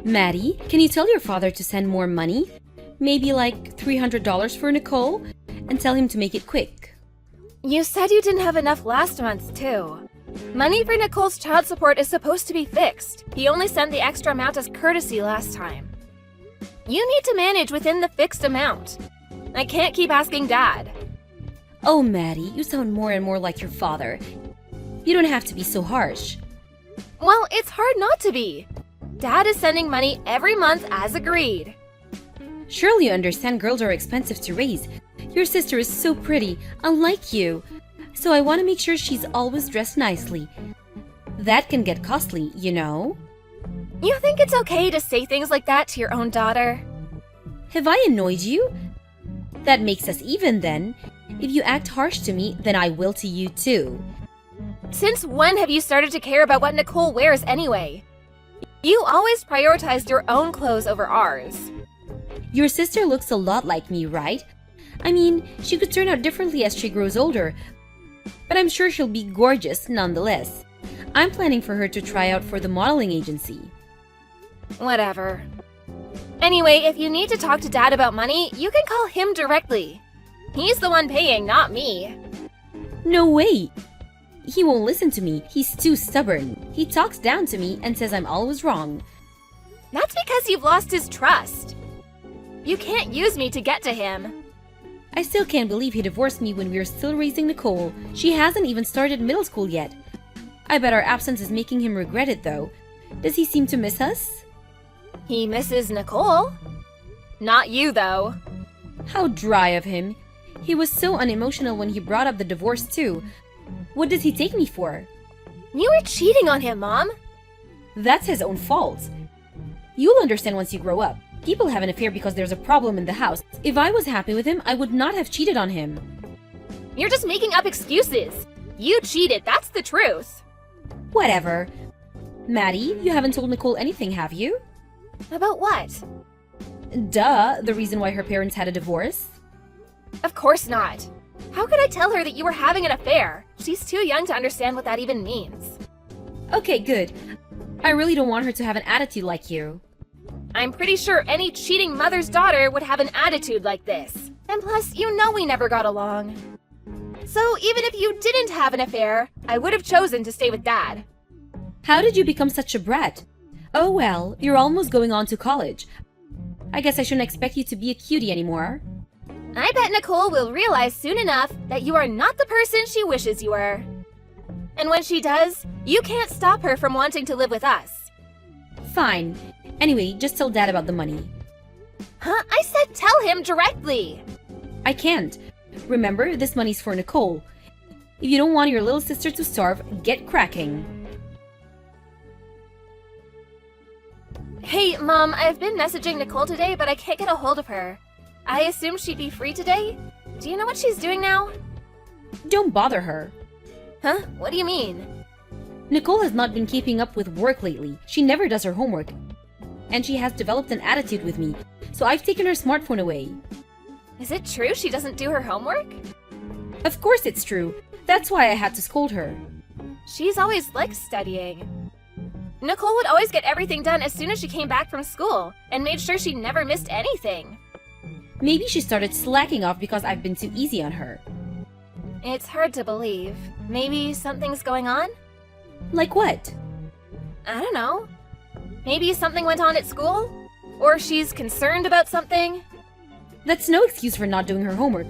Maddie, can you tell your father to send more money? Maybe like $300 for Nicole? And tell him to make it quick. You said you didn't have enough last month, too. Money for Nicole's child support is supposed to be fixed. He only sent the extra amount as courtesy last time. You need to manage within the fixed amount. I can't keep asking Dad. Oh, Maddie, you sound more and more like your father. You don't have to be so harsh. Well, it's hard not to be. Dad is sending money every month as agreed. Surely you understand girls are expensive to raise. Your sister is so pretty, unlike you. So I want to make sure she's always dressed nicely. That can get costly, you know? You think it's okay to say things like that to your own daughter? Have I annoyed you? That makes us even then. If you act harsh to me, then I will to you too. Since when have you started to care about what Nicole wears anyway? You always prioritized your own clothes over ours. Your sister looks a lot like me, right? I mean, she could turn out differently as she grows older, but I'm sure she'll be gorgeous nonetheless. I'm planning for her to try out for the modeling agency. Whatever. Anyway, if you need to talk to Dad about money, you can call him directly. He's the one paying, not me. No way! He won't listen to me. He's too stubborn. He talks down to me and says I'm always wrong. That's because you've lost his trust. You can't use me to get to him. I still can't believe he divorced me when we were still raising Nicole. She hasn't even started middle school yet. I bet our absence is making him regret it though. Does he seem to miss us? He misses Nicole. Not you, though. How dry of him. He was so unemotional when he brought up the divorce too. What does he take me for? You were cheating on him, Mom. That's his own fault. You'll understand once you grow up. People have an affair because there's a problem in the house. If I was happy with him, I would not have cheated on him. You're just making up excuses. You cheated, that's the truth. Whatever. Maddie, you haven't told Nicole anything, have you? About what? Duh, the reason why her parents had a divorce. Of course not. How could I tell her that you were having an affair? She's too young to understand what that even means. Okay, good. I really don't want her to have an attitude like you. I'm pretty sure any cheating mother's daughter would have an attitude like this. And plus, you know we never got along. So even if you didn't have an affair, I would have chosen to stay with Dad. How did you become such a brat? Oh well, you're almost going on to college. I guess I shouldn't expect you to be a cutie anymore. I bet Nicole will realize soon enough that you are not the person she wishes you were. And when she does, you can't stop her from wanting to live with us. Fine. Anyway, just tell Dad about the money. Huh? I said tell him directly. I can't. Remember, this money's for Nicole. If you don't want your little sister to starve, get cracking. Hey, Mom, I've been messaging Nicole today, but I can't get a hold of her. I assume she'd be free today? Do you know what she's doing now? Don't bother her. Huh? What do you mean? Nicole has not been keeping up with work lately. She never does her homework. And she has developed an attitude with me, so I've taken her smartphone away. Is it true she doesn't do her homework? Of course it's true. That's why I had to scold her. She's always liked studying. Nicole would always get everything done as soon as she came back from school, and made sure she never missed anything. Maybe she started slacking off because I've been too easy on her. It's hard to believe. Maybe something's going on? Like what? I don't know. Maybe something went on at school? Or she's concerned about something? That's no excuse for not doing her homework.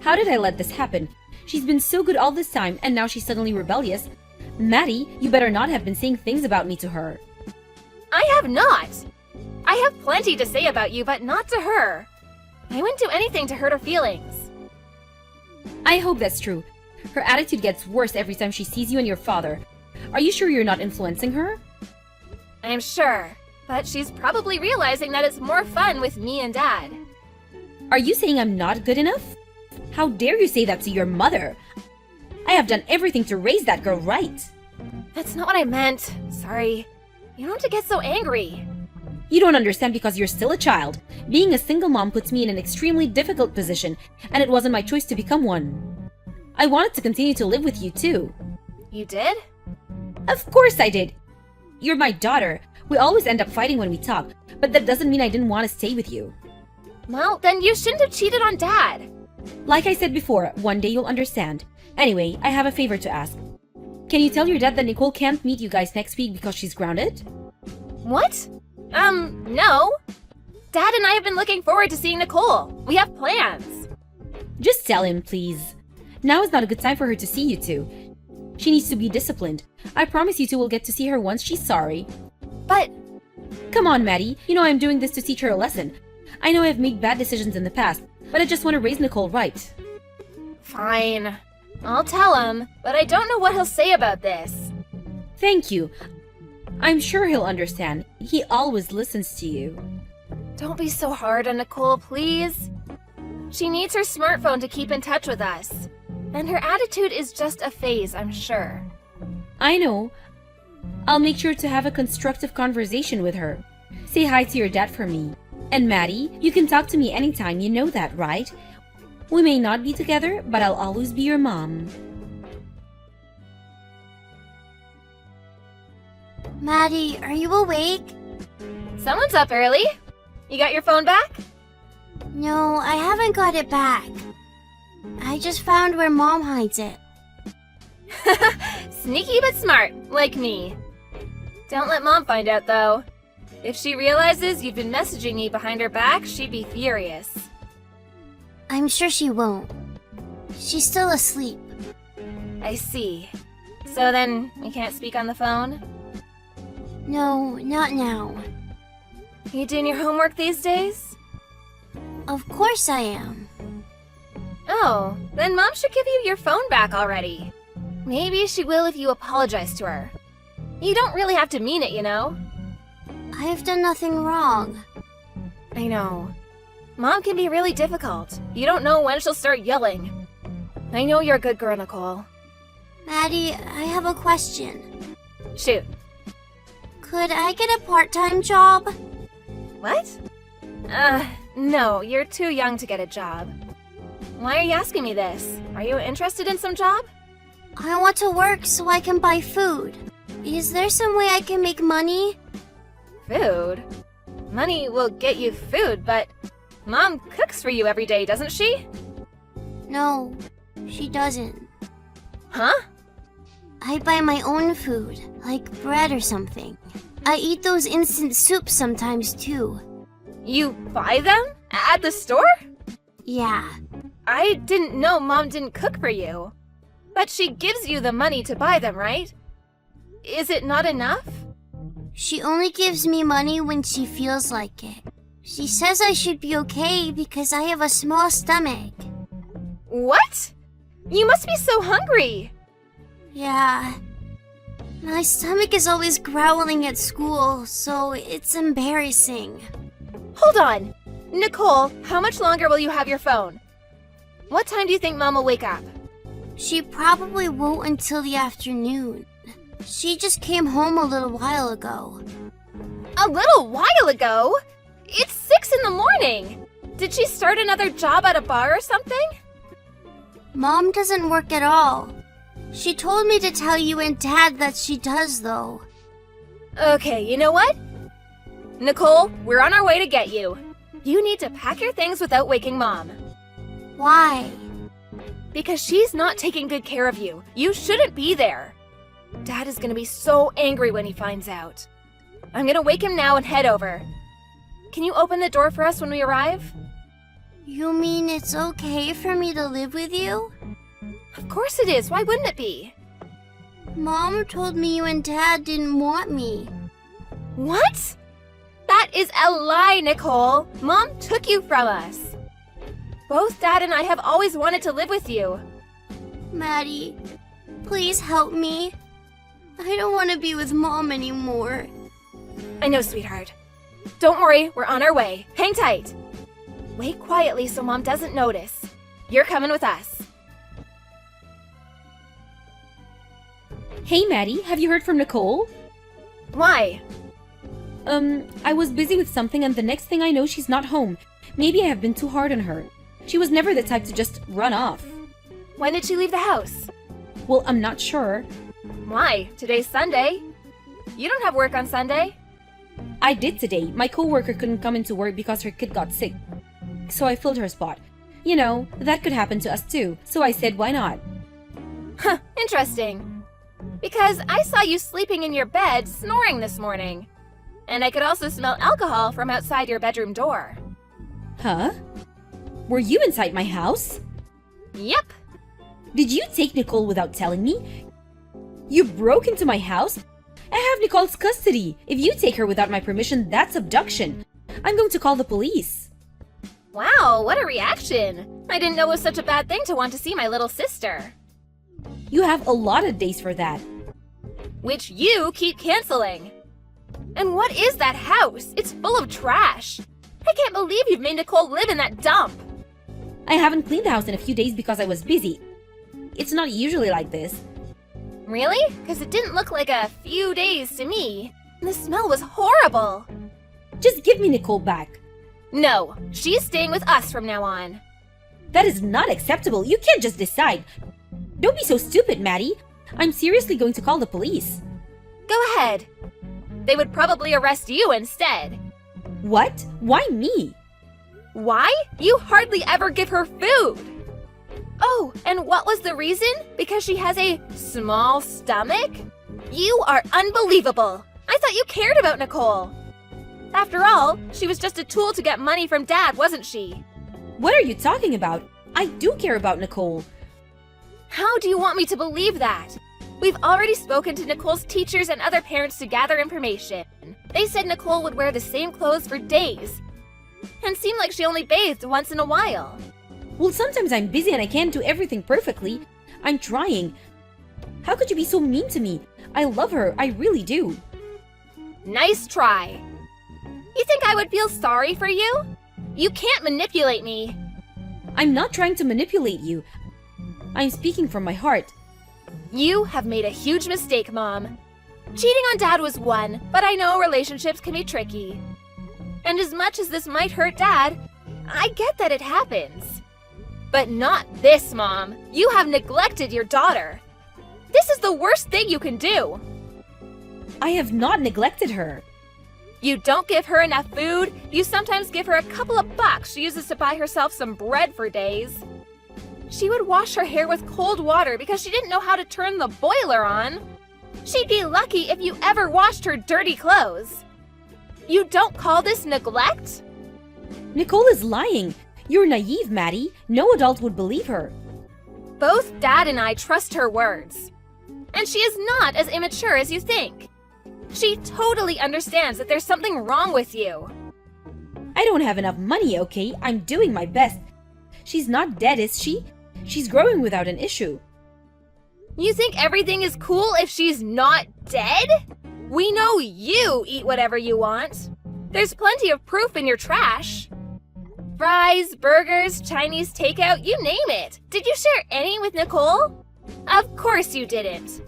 How did I let this happen? She's been so good all this time, and now she's suddenly rebellious. Maddie, you better not have been saying things about me to her. I have not! I have plenty to say about you, but not to her. I wouldn't do anything to hurt her feelings. I hope that's true. Her attitude gets worse every time she sees you and your father. Are you sure you're not influencing her? I'm sure, but she's probably realizing that it's more fun with me and Dad. Are you saying I'm not good enough? How dare you say that to your mother? I have done everything to raise that girl right. That's not what I meant. Sorry. You don't have to get so angry. You don't understand because you're still a child. Being a single mom puts me in an extremely difficult position, and it wasn't my choice to become one. I wanted to continue to live with you too. You did? Of course I did. You're my daughter. We always end up fighting when we talk, but that doesn't mean I didn't want to stay with you. Well, then you shouldn't have cheated on Dad. Like I said before, one day you'll understand. Anyway, I have a favor to ask. Can you tell your dad that Nicole can't meet you guys next week because she's grounded? What? No. Dad and I have been looking forward to seeing Nicole. We have plans. Just tell him, please. Now is not a good time for her to see you two. She needs to be disciplined. I promise you two will get to see her once she's sorry. But... Come on, Maddie. You know I'm doing this to teach her a lesson. I know I've made bad decisions in the past, but I just want to raise Nicole right. Fine. I'll tell him, but I don't know what he'll say about this. Thank you. I'm sure he'll understand. He always listens to you. Don't be so hard on Nicole, please. She needs her smartphone to keep in touch with us. And her attitude is just a phase, I'm sure. I know. I'll make sure to have a constructive conversation with her. Say hi to your dad for me. And Maddie, you can talk to me anytime, you know that, right? We may not be together, but I'll always be your mom. Maddie, are you awake? Someone's up early. You got your phone back? No, I haven't got it back. I just found where Mom hides it. Sneaky but smart, like me. Don't let Mom find out, though. If she realizes you've been messaging me behind her back, she'd be furious. I'm sure she won't. She's still asleep. I see. So then, we can't speak on the phone? No, not now. You doing your homework these days? Of course I am. Oh, then Mom should give you your phone back already. Maybe she will if you apologize to her. You don't really have to mean it, you know? I've done nothing wrong. I know. Mom can be really difficult. You don't know when she'll start yelling. I know you're a good girl, Nicole. Maddie, I have a question. Shoot. Could I get a part-time job? What? No, you're too young to get a job. Why are you asking me this? Are you interested in some job? I want to work so I can buy food. Is there some way I can make money? Food? Money will get you food, but Mom cooks for you every day, doesn't she? No, she doesn't. Huh? I buy my own food, like bread or something. I eat those instant soups sometimes too. You buy them? At the store? Yeah. I didn't know Mom didn't cook for you. But she gives you the money to buy them, right? Is it not enough? She only gives me money when she feels like it. She says I should be okay because I have a small stomach. What? You must be so hungry. Yeah. My stomach is always growling at school, so it's embarrassing. Hold on. Nicole, how much longer will you have your phone? What time do you think Mom will wake up? She probably won't until the afternoon. She just came home a little while ago. A little while ago? It's 6 in the morning. Did she start another job at a bar or something? Mom doesn't work at all. She told me to tell you and Dad that she does, though. Okay, you know what? Nicole, we're on our way to get you. You need to pack your things without waking Mom. Why? Because she's not taking good care of you. You shouldn't be there. Dad is gonna be so angry when he finds out. I'm gonna wake him now and head over. Can you open the door for us when we arrive? You mean it's okay for me to live with you? Of course it is. Why wouldn't it be? Mom told me you and Dad didn't want me. What? That is a lie, Nicole. Mom took you from us. Both Dad and I have always wanted to live with you. Maddie, please help me. I don't want to be with Mom anymore. I know, sweetheart. Don't worry, we're on our way. Hang tight. Wait quietly so Mom doesn't notice. You're coming with us. Hey, Maddie, have you heard from Nicole? Why? I was busy with something and the next thing I know she's not home. Maybe I have been too hard on her. She was never the type to just run off. When did she leave the house? Well, I'm not sure. Why? Today's Sunday. You don't have work on Sunday. I did today. My coworker couldn't come into work because her kid got sick. So I filled her spot. You know, that could happen to us too. So I said, why not? Huh, interesting. Because I saw you sleeping in your bed, snoring this morning. And I could also smell alcohol from outside your bedroom door. Huh? Were you inside my house? Yep. Did you take Nicole without telling me? You broke into my house? I have Nicole's custody. If you take her without my permission, that's abduction. I'm going to call the police. Wow, what a reaction. I didn't know it was such a bad thing to want to see my little sister. You have a lot of days for that. Which you keep canceling. And what is that house? It's full of trash. I can't believe you've made Nicole live in that dump. I haven't cleaned the house in a few days because I was busy. It's not usually like this. Really? Because it didn't look like a few days to me. The smell was horrible. Just give me Nicole back. No, she's staying with us from now on. That is not acceptable. You can't just decide. Don't be so stupid, Maddie. I'm seriously going to call the police. Go ahead. They would probably arrest you instead. What? Why me? Why? You hardly ever give her food. Oh, and what was the reason? Because she has a small stomach? You are unbelievable. I thought you cared about Nicole. After all, she was just a tool to get money from Dad, wasn't she? What are you talking about? I do care about Nicole. How do you want me to believe that? We've already spoken to Nicole's teachers and other parents to gather information. They said Nicole would wear the same clothes for days and seemed like she only bathed once in a while. Well, sometimes I'm busy and I can't do everything perfectly. I'm trying. How could you be so mean to me? I love her, I really do. Nice try. You think I would feel sorry for you? You can't manipulate me. I'm not trying to manipulate you. I'm speaking from my heart. You have made a huge mistake, Mom. Cheating on Dad was one, but I know relationships can be tricky. And as much as this might hurt Dad, I get that it happens. But not this, Mom. You have neglected your daughter. This is the worst thing you can do. I have not neglected her. You don't give her enough food. You sometimes give her a couple of bucks she uses to buy herself some bread for days. She would wash her hair with cold water because she didn't know how to turn the boiler on. She'd be lucky if you ever washed her dirty clothes. You don't call this neglect? Nicole is lying. You're naive, Maddie. No adult would believe her. Both Dad and I trust her words. And she is not as immature as you think. She totally understands that there's something wrong with you. I don't have enough money, okay? I'm doing my best. She's not dead, is she? She's growing without an issue. You think everything is cool if she's not dead? We know you eat whatever you want. There's plenty of proof in your trash. Fries, burgers, Chinese takeout, you name it. Did you share any with Nicole? Of course you didn't.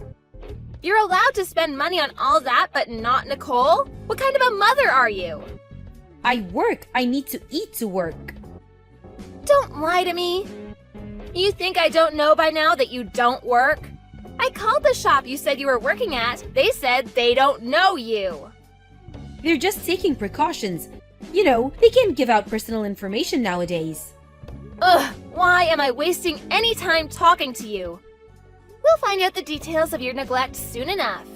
You're allowed to spend money on all that, but not Nicole? What kind of a mother are you? I work. I need to eat to work. Don't lie to me. You think I don't know by now that you don't work? I called the shop you said you were working at. They said they don't know you. They're just taking precautions. You know, they can't give out personal information nowadays. Ugh, why am I wasting any time talking to you? We'll find out the details of your neglect soon enough.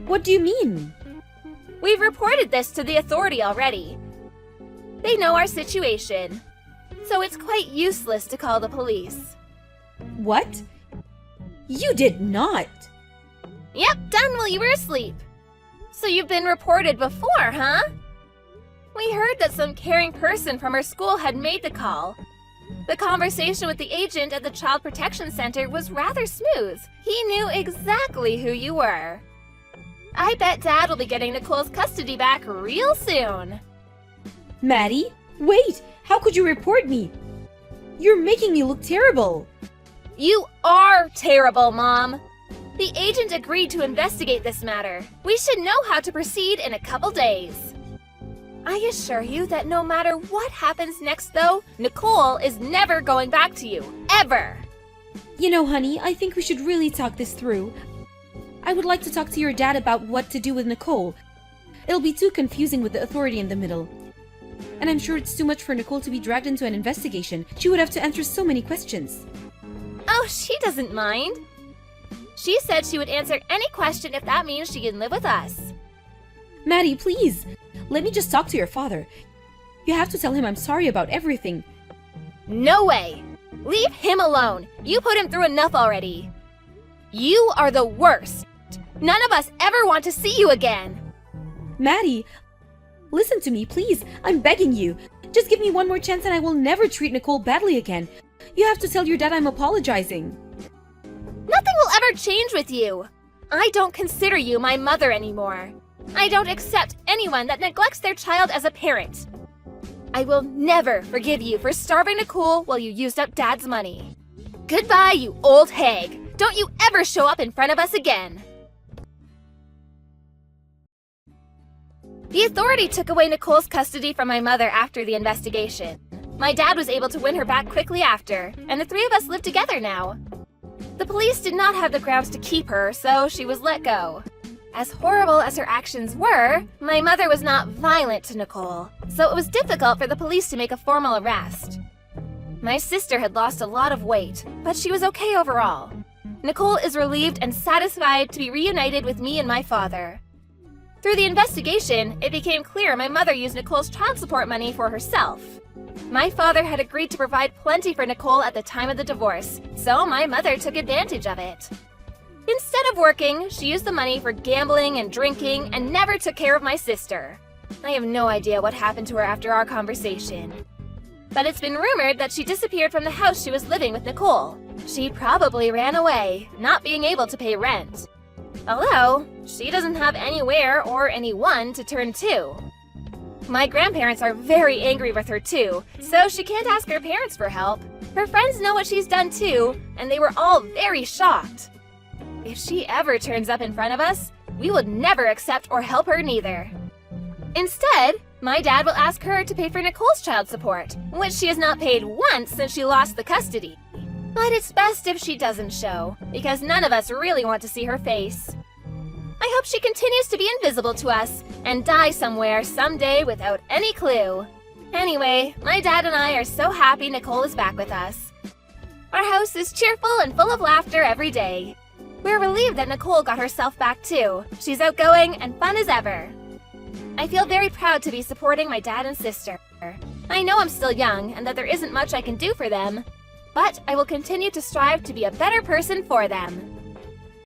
What do you mean? We've reported this to the authority already. They know our situation, so it's quite useless to call the police. What? You did not. Yep, done while you were asleep. So you've been reported before, huh? We heard that some caring person from our school had made the call. The conversation with the agent at the Child Protection Center was rather smooth. He knew exactly who you were. I bet Dad will be getting Nicole's custody back real soon. Maddie, wait! How could you report me? You're making me look terrible. You are terrible, Mom. The agent agreed to investigate this matter. We should know how to proceed in a couple days. I assure you that no matter what happens next, though, Nicole is never going back to you. Ever! You know, honey, I think we should really talk this through. I would like to talk to your dad about what to do with Nicole, It'll be too confusing with the authority in the middle. And I'm sure it's too much for Nicole to be dragged into an investigation. She would have to answer so many questions. Oh, she doesn't mind. She said she would answer any question if that means she can live with us. Maddie, please! Let me just talk to your father. You have to tell him I'm sorry about everything. No way! Leave him alone! You put him through enough already. You are the worst! None of us ever want to see you again! Maddie, listen to me, please. I'm begging you. Just give me one more chance and I will never treat Nicole badly again. You have to tell your dad I'm apologizing. Nothing will ever change with you! I don't consider you my mother anymore. I don't accept anyone that neglects their child as a parent. I will never forgive you for starving Nicole while you used up Dad's money. Goodbye, you old hag. Don't you ever show up in front of us again. The authority took away Nicole's custody from my mother after the investigation. My dad was able to win her back quickly after, and the three of us live together now. The police did not have the grounds to keep her, so she was let go. As horrible as her actions were, my mother was not violent to Nicole, so it was difficult for the police to make a formal arrest. My sister had lost a lot of weight, but she was okay overall. Nicole is relieved and satisfied to be reunited with me and my father. Through the investigation, it became clear my mother used Nicole's child support money for herself. My father had agreed to provide plenty for Nicole at the time of the divorce, so my mother took advantage of it. Instead of working, she used the money for gambling and drinking and never took care of my sister. I have no idea what happened to her after our conversation. But it's been rumored that she disappeared from the house she was living with Nicole. She probably ran away, not being able to pay rent. Although, she doesn't have anywhere or anyone to turn to. My grandparents are very angry with her too, so she can't ask her parents for help. Her friends know what she's done too, and they were all very shocked. If she ever turns up in front of us, we would never accept or help her neither. Instead, my dad will ask her to pay for Nicole's child support, which she has not paid once since she lost the custody. But it's best if she doesn't show, because none of us really want to see her face. I hope she continues to be invisible to us and die somewhere someday without any clue. Anyway, my dad and I are so happy Nicole is back with us. Our house is cheerful and full of laughter every day. We're relieved that Nicole got herself back too. She's outgoing and fun as ever. I feel very proud to be supporting my dad and sister. I know I'm still young and that there isn't much I can do for them, but I will continue to strive to be a better person for them.